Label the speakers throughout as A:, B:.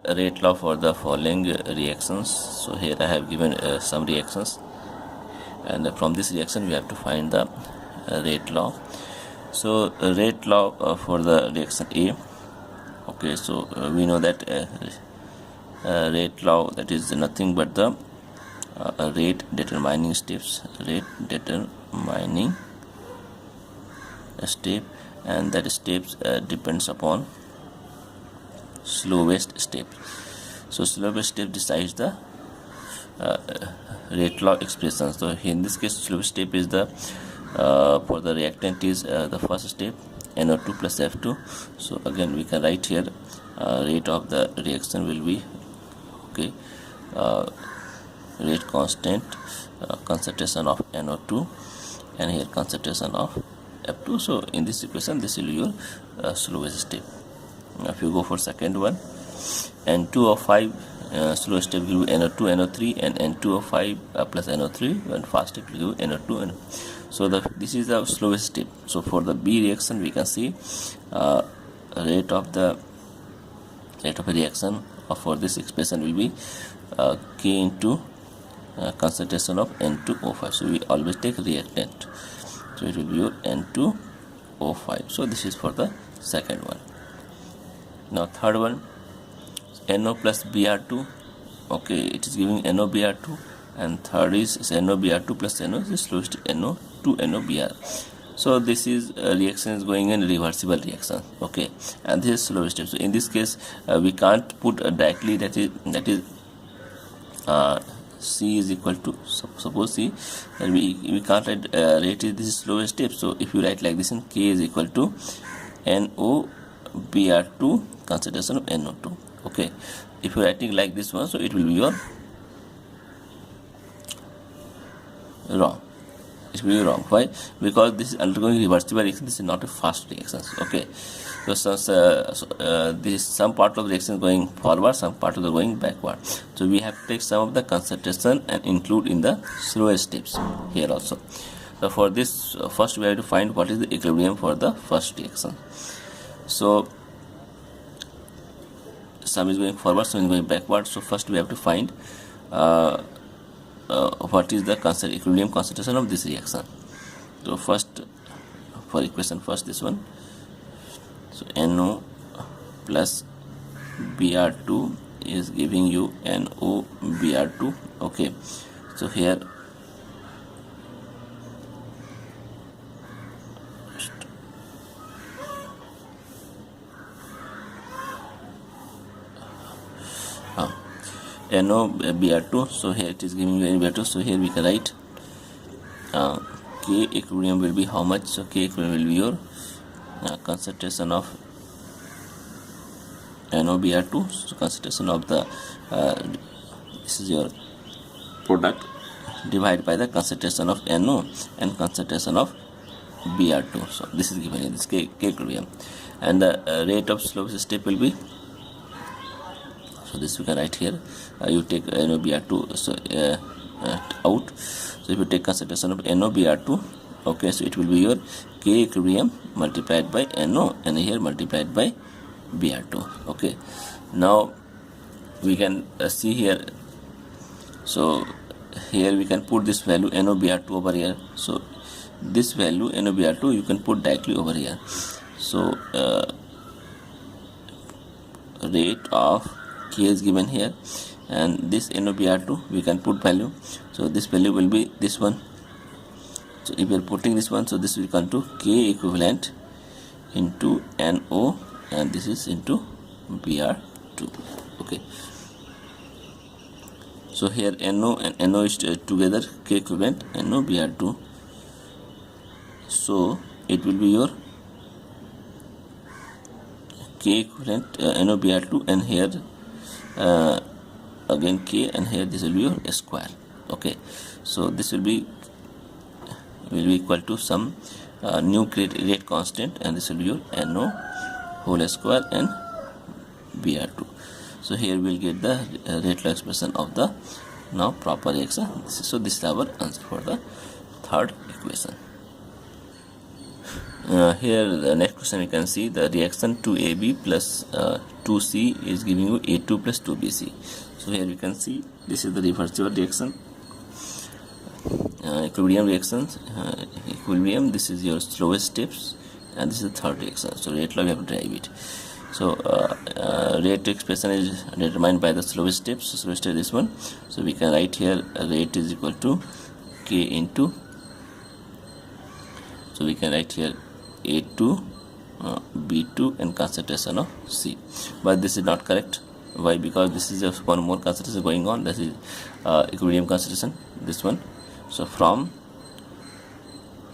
A: Rate law for the following reactions. So here I have given some reactions, and from this reaction we have to find the rate law. So rate law for the reaction A. Okay, so we know that rate law, that is nothing but the rate determining steps, step, and that steps depends upon slowest step. So slowest step decides the rate law expression. So in this case, slowest step is the for the reactant is the first step, NO2 plus F2. So again we can write here rate of the reaction will be rate constant, concentration of NO2, and here concentration of F2. So in this equation, this will be your slowest step. Now if you go for second one, N2O5 slowest step will be NO2 NO3, and N2O5 plus NO3, and fast step will be NO2 NO. So this is the slowest step. So for the B reaction, we can see rate of the reaction for this expression will be K into concentration of N2O5. So we always take reactant. So it will be your N2O5. So this is for the second one. Now third one, NO plus Br2. Okay, it is giving NOBr2, and third is NOBr2 plus NO is slowest NO2 NOBr. So this is reaction is going in reversible reaction. Okay, and this is slowest step. So in this case, we can't put directly that is C is equal to, suppose C, and we can't write rate is, this is slowest step. So if you write like this, and K is equal to NOBr2 concentration of NO2. Okay, if you writing like this one, so it will be your wrong. It will be wrong. Why? Because this is undergoing reversible reaction. This is not a fast reaction. Okay, so this is some part of the reaction going forward, some part of the going backward. So we have to take some of the concentration and include in the slowest steps here also. So for this, first we have to find what is the equilibrium for the first reaction. So some is going forward, some is going backward. So first we have to find what is the equilibrium concentration of this reaction. So first, for equation first, this one. So NO plus Br2 is giving you NOBr2. Okay, so here NOBr2. So here it is giving you NOBr2. So here we can write K equilibrium will be how much? So K equilibrium will be your concentration of NOBr2. So concentration of the this is your product divided by the concentration of NO and concentration of Br2. So this is given in this K equilibrium, and the rate of slowest step will be, so this we can write here, you take NOBr2 so out. So if you take concentration of NOBr2, okay, so it will be your K equilibrium multiplied by NO, and here multiplied by Br2. Okay, now we can see here. So here we can put this value NOBr2 over here. So this value NOBr2 you can put directly over here. So rate of K is given here, and this NOBr2 we can put value. So this value will be this one. So if we are putting this one, so this will come to K equivalent into NO, and this is into Br2. Okay, so here NO and NO is together, K equivalent NO Br2. So it will be your K equivalent NO Br2, and here again K, and here this will be your square. Okay, so this will be equal to some new rate constant, and this will be your NO whole square and Br2. So here we will get the rate law expression of the now proper reaction. So this is our answer for the third equation. Here the next question we can see the reaction 2AB plus 2C is giving you A2 plus 2BC. So here we can see this is the reversible reaction, equilibrium reactions, equilibrium. This is your slowest steps, and this is the third reaction. So rate law we have to derive it. So rate expression is determined by the slowest steps. So slowest step is this one. So we can write here rate is equal to K into. So we can write here A2, B2 and concentration of C. But this is not correct. Why? Because this is just one more concentration going on. This is equilibrium concentration, this one. So from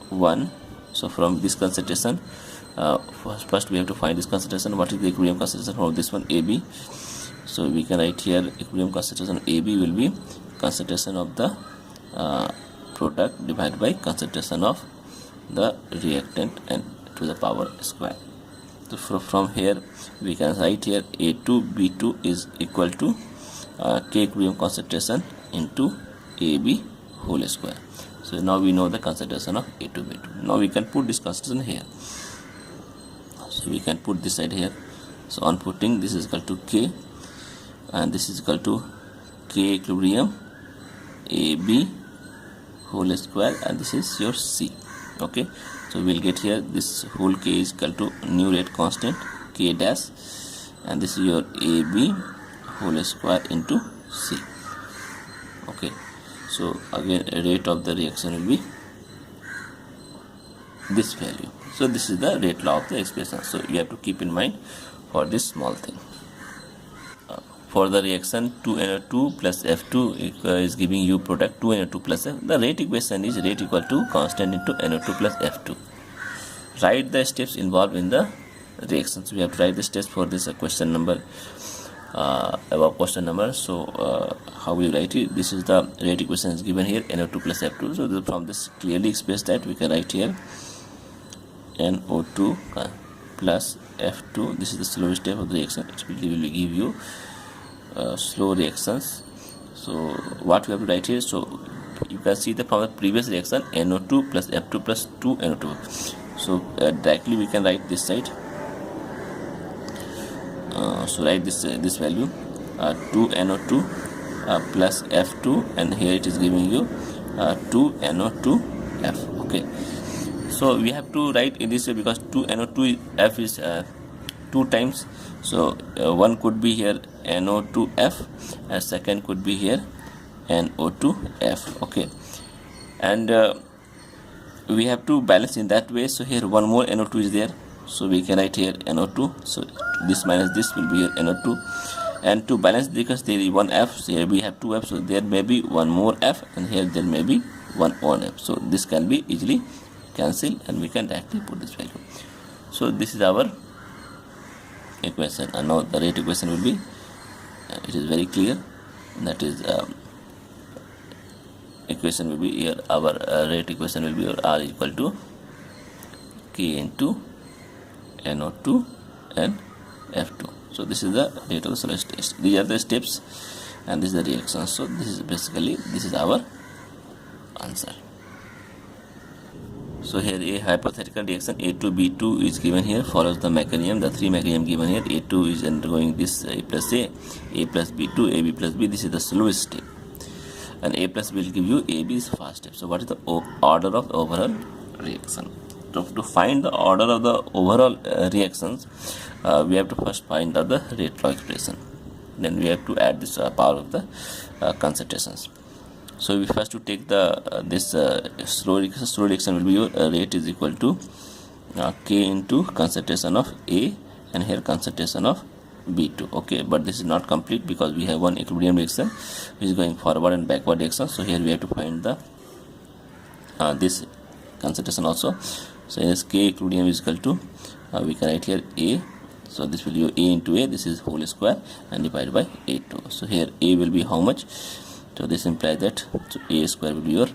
A: 1, so from this concentration, first we have to find this concentration. What is the equilibrium concentration of this one, AB? So we can write here equilibrium concentration AB will be concentration of the product divided by concentration of the reactant and to the power square. So from here we can write here A2 B2 is equal to K equilibrium concentration into AB whole square. So now we know the concentration of A2 B2. Now we can put this concentration here. So we can put this side here. So on putting, this is equal to K and this is equal to K equilibrium AB whole square, and this is your C. Okay, so we'll get here this whole K is equal to new rate constant K dash, and this is your AB whole square into C. Okay, so again rate of the reaction will be this value. So this is the rate law of the expression. So you have to keep in mind for this small thing. For the reaction 2NO2 plus F2 is giving you product 2NO2 plus F. The rate equation is rate equal to constant into NO2 plus F2. Write the steps involved in the reactions. We have to write the steps for this question number above question number. So how we write it? This is the rate equation is given here, NO2 plus F2. So from this clearly express that we can write here NO2 plus F2. This is the slowest step of the reaction. It will give you slow reactions. So what we have to write here? So you can see that from the previous reaction NO2 plus F2 plus 2 NO2. So directly we can write this side. So write this value 2 NO2 plus F2, and here it is giving you 2 NO2 F. Okay, so we have to write in this way because 2 NO2 F is 2 times. So one could be here NO2F and second could be here NO2F. Okay, and we have to balance in that way. So here one more NO2 is there, so we can write here NO2. So this minus this will be here NO2, and to balance because there is one F, so here we have 2 F, so there may be one more F, and here there may be one F. So this can be easily cancelled and we can directly put this value. So this is our equation, and now the rate equation will be it is very clear, that is equation will be here, our rate equation will be R equal to K into NO2 and F2. So this is the rate of the slowest test. These are the steps and this is the reaction. So this is basically, this is our answer. So here a hypothetical reaction A2B2 is given here, follows the mechanism, the 3 mechanism given here. A2 is undergoing this A plus A plus B2, AB plus B. This is the slowest step, and A plus B will give you AB is fast step. So what is the order of the overall reaction? So to find the order of the overall reactions, we have to first find out the rate law expression. Then we have to add this power of the concentrations. So we first to take the this slow reaction will be your rate is equal to K into concentration of A, and here concentration of B2. Okay, but this is not complete because we have one equilibrium reaction which is going forward and backward reaction. So here we have to find the this concentration also. So as K equilibrium is equal to we can write here A. So this will be A into A, this is whole square, and divided by A2. So here A will be how much? So this implies that so A square will be your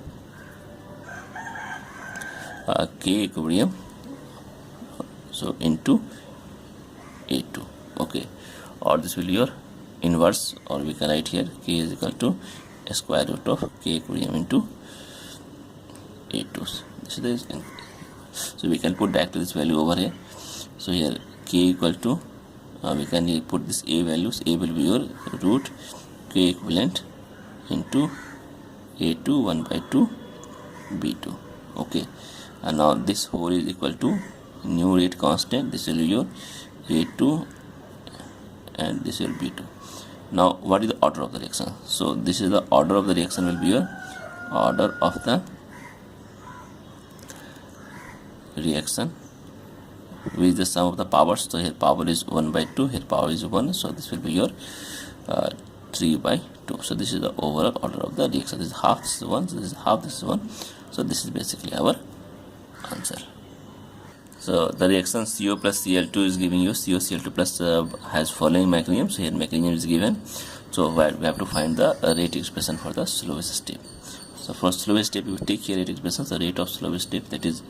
A: K equilibrium, so into A2. Okay, or this will be your inverse, or we can write here K is equal to a square root of K equilibrium into A2. This is the So we can put directly this value over here. So here k equal to we can put this a values. A will be your root k equivalent into a2 1 by 2 b2. Okay, and now this whole is equal to new rate constant. This will be your a2 and this will be b2. Now what is the order of the reaction? So this is the order of the reaction will be your order of the reaction with the sum of the powers. So here power is 1 by 2, here power is 1, so this will be your 3 by 2. So this is the overall order of the reaction. This is half, this is 1, this is half, this is 1. So this is basically our answer. So the reaction CO plus Cl2 is giving you COCl2 plus has following mechanism. So here mechanism is given. So we have to find the rate expression for the slowest step. So for slowest step, we take here rate expression. The rate of slowest step, that is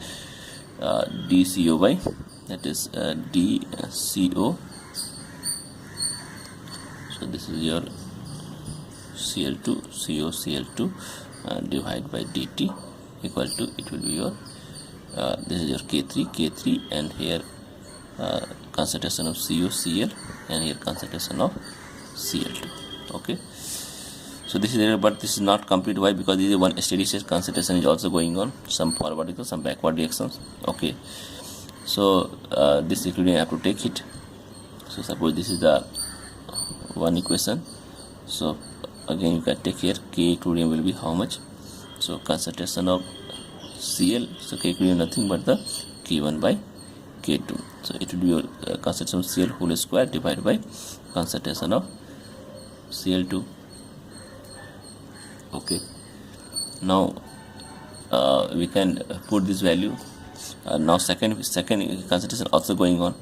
A: dCO by, that is dCO. So this is your Cl2 COCl2 divided by dt equal to, it will be your this is your K3 and here concentration of COCl and here concentration of Cl2. Okay, so this is there, but this is not complete. Why? Because this is one steady state concentration is also going on, some forward reactions, some backward reactions. Okay, so this equilibrium I have to take it. So suppose this is the one equation. So again you can take here K equilibrium will be how much? So concentration of Cl, so K equilibrium nothing but the K1 by K2. So it will be your concentration of Cl whole square divided by concentration of Cl2. Okay, now we can put this value. Now second concentration also going on.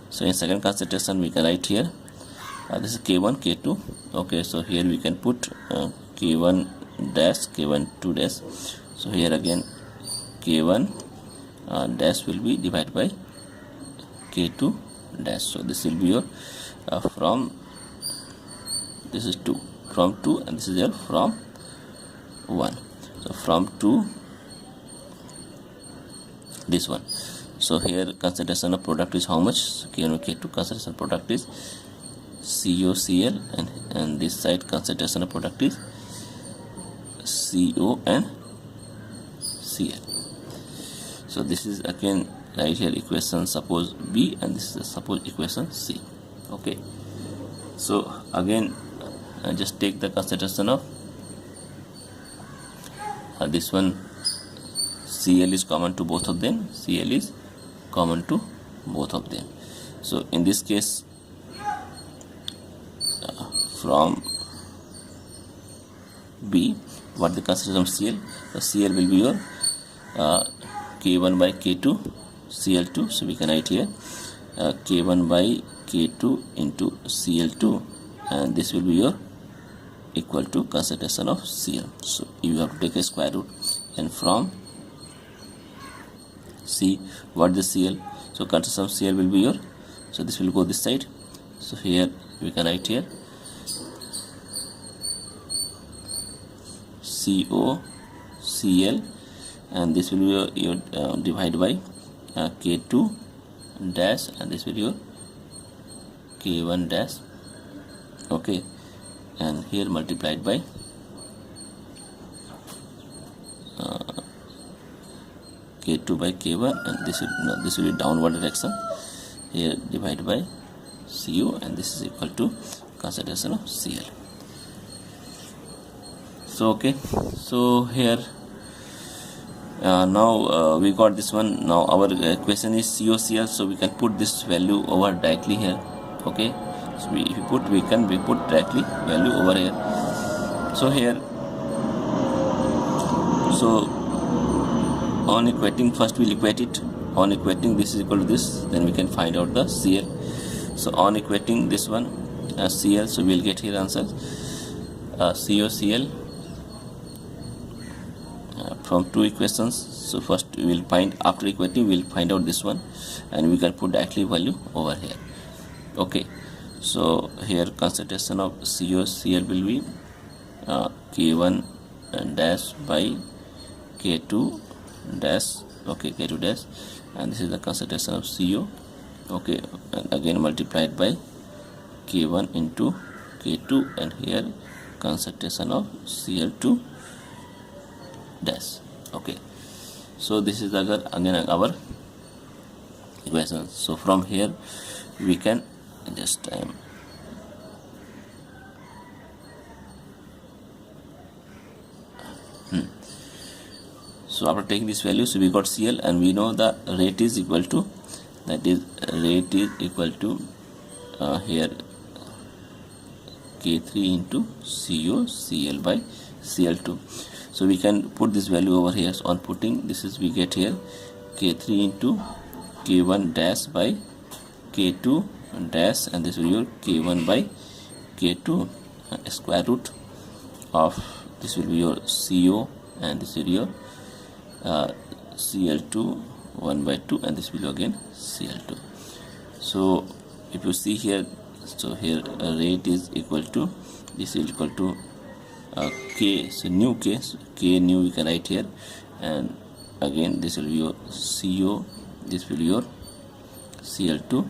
A: So in second concentration we can write here this is K1 K2. Okay, so here we can put K1 dash K1 2 dash. So here again K1 dash will be divided by K2 dash. So this will be your from, this is 2 from 2 and this is your from 1. So from 2 this one. So here concentration of product is how much? So K1 K2 concentration product is COCl and this side concentration of product is CO and Cl. So this is again right here equation suppose B and this is suppose equation C. Okay, so again just take the concentration of this one. Cl is common to both of them. Cl is common to both of them. So in this case from B, what the concentration of Cl? The Cl will be your K1 by K2 Cl2. So we can write here K1 by K2 into Cl2 and this will be your equal to concentration of Cl. So you have to take a square root and from C, what is the Cl? So concentration of Cl will be your, so this will go this side. So here we can write here COCl and this will be your divided by K2 dash and this will be your K1 dash. Okay, and here multiplied by K2 by K1 and this will be downward direction, here divided by Cu and this is equal to concentration of Cl. So okay, so here now we got this one. Now our question is COCl, so we can put this value over directly here. Okay, so if you put, we put directly value over here. So here, so on equating, first we'll equate it. On equating this is equal to this, then we can find out the Cl. So on equating this one Cl, so we'll get here answer COCl from two equations. So first we will find, after equating we will find out this one and we can put directly value over here. Okay, so here concentration of COCl will be K1 dash by K2 dash okay, K2 dash, and this is the concentration of CO, okay, and again multiplied by K1 into K2, and here concentration of Cl2 dash. Okay, so this is again our equation. So from here we can just so after taking this value, so we got Cl, and we know the rate is equal to, that is rate is equal to here K3 into CO Cl by Cl2. So we can put this value over here. So on putting this, is we get here K3 into K1 dash by K2 dash, and this will be your K1 by K2 square root of, this will be your CO, and this will be your Cl2 1 by 2, and this will be again Cl2. So if you see here, so here rate is equal to, this is equal to K, so new K, so K new we can write here, and again this will be your CO, this will be your Cl2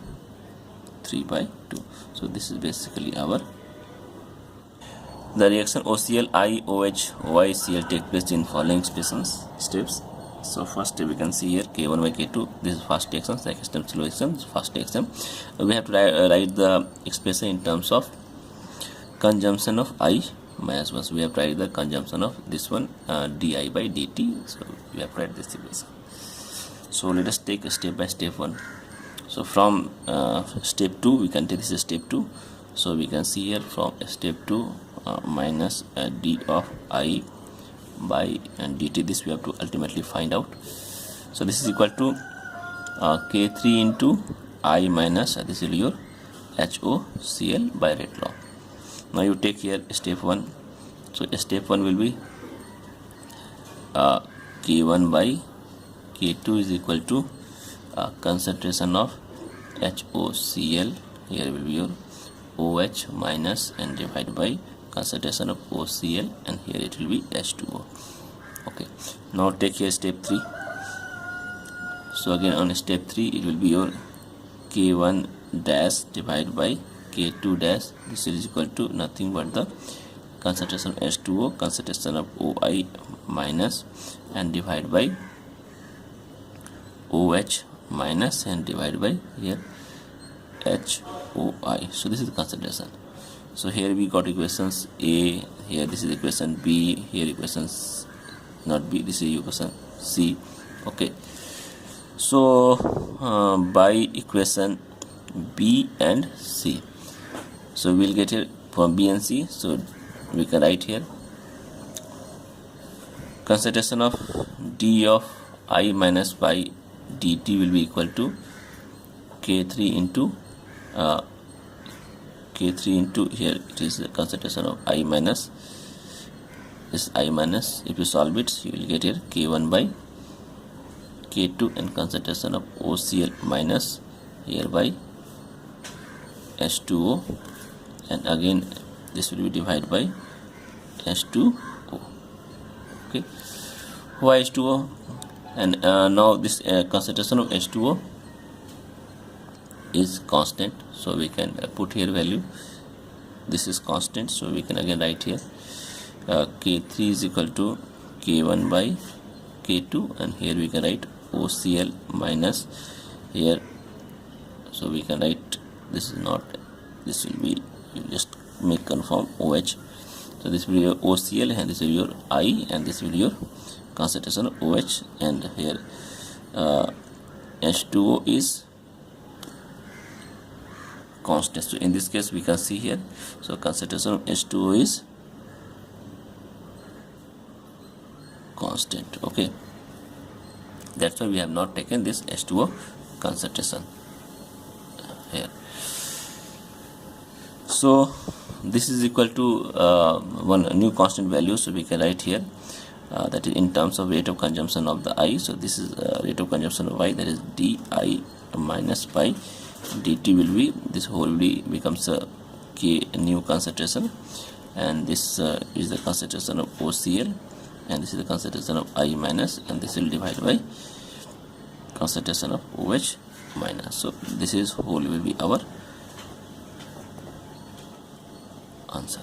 A: 3 by 2. So this is basically our, the reaction OCl I OH OI Cl take place in following steps. So first step we can see here K1 by K2, this is first reaction, second step slow reaction, first reaction. We have to write the expression in terms of consumption of I minus 1. So we have to write the consumption of this one di by dt. So we have to write this equation. So let us take a step by step one. So from step 2 we can take this as step 2. So we can see here from step 2 minus d of I by dt, this we have to ultimately find out. So this is equal to K3 into I minus this is your HOCl by rate law. Now you take here step 1. So step 1 will be K1 by K2 is equal to concentration of HOCl, here will be your OH minus, and divided by concentration of OCl, and here it will be H2O. Okay, now take here step 3. So again on step 3 it will be your K1 dash divided by K2 dash, this is equal to nothing but the concentration of H2O, concentration of OI minus, and divided by OH minus, and divided by here HOI. So this is the concentration. So here we got equations A, here this is equation B, here equations not B, this is equation C. Okay, so by equation B and C, so we'll get here from B and C. So we can write here concentration of D of I minus by dt will be equal to K3 into here it is the concentration of I minus, this I minus, if you solve it you will get here K1 by K2, and concentration of OCl minus here by H2O, and again this will be divided by H2O. Okay, why H2O? And now this concentration of H2O is constant, so we can put here value, this is constant, so we can again write here K3 is equal to K1 by K2, and here we can write OCl minus here, so we can write, this is not, this will be, you just make confirm OH, so this will be your OCl, and this will be your I, and this will be your concentration of OH, and here H2O is constant. So in this case we can see here, so concentration of H2O is constant. Okay, that's why we have not taken this H2O concentration here. So this is equal to one new constant value, so we can write here that is in terms of rate of consumption of the I. So this is rate of consumption of I, that is di minus by dt will be, this whole will be becomes a K new concentration, and this is the concentration of OCl, and this is the concentration of I minus, and this will divide by concentration of OH minus. So this is whole will be our answer.